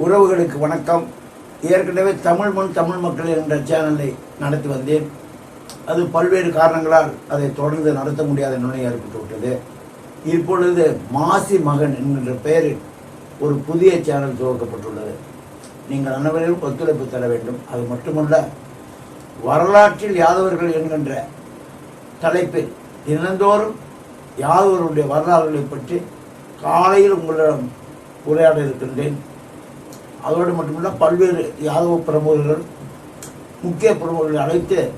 உறவுகளுக்கு வணக்கம். ஏற்கனவே தமிழ் மண் தமிழ் மக்கள் என்ற சேனலை நடத்தி வந்தேன். அது பல்வேறு காரணங்களால் அதை தொடர்ந்து நடத்த முடியாத நிலை ஏற்பட்டு விட்டது. இப்பொழுது மாசி மகன் என்கின்ற பெயரில் ஒரு புதிய சேனல் துவக்கப்பட்டுள்ளது. நீங்கள் அனைவரும் ஒத்துழைப்பு தர வேண்டும். அது மட்டுமல்ல, வரலாற்றில் யாதவர்கள் என்கின்ற தலைப்பில் தினந்தோறும் யாதவர்களுடைய வரலாறுகளை பற்றி காலையில் உங்களிடம் உரையாட இருக்கின்றேன். அதோடு மட்டுமல்ல, பல்வேறு யாதவ பிரமுகர்கள், முக்கிய பிரமுகர்களை அழைத்து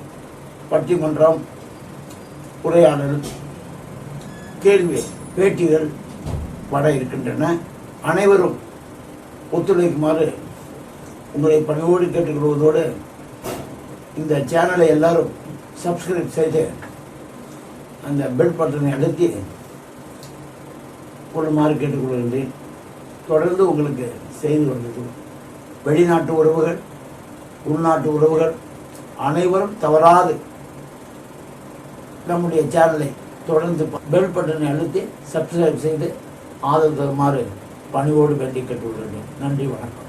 பட்டிமன்றம், உரையாடல், கேள்வி பேட்டிகள் வர இருக்கின்றன. அனைவரும் ஒத்துழைக்குமாறு உங்களை பணியோடு கேட்டுக்கொள்வதோடு இந்த சேனலை எல்லாரும் சப்ஸ்கிரைப் செய்து அந்த பெல் பட்டனை அழுத்தி கொள்ளுமாறு கேட்டுக்கொள்கின்றேன். தொடர்ந்து உங்களுக்கு செய்து கொண்டிருக்கிறோம். வெளிநாட்டு உறவுகள், உள்நாட்டு உறவுகள் அனைவரும் தவறாது நம்முடைய சேனலை தொடர்ந்து பெல் பட்டனை அழுத்தி சப்ஸ்கிரைப் செய்து ஆதரவு தருமாறு பணிவோடு வேண்டி கேட்டுக்கொள்கிறேன். நன்றி, வணக்கம்.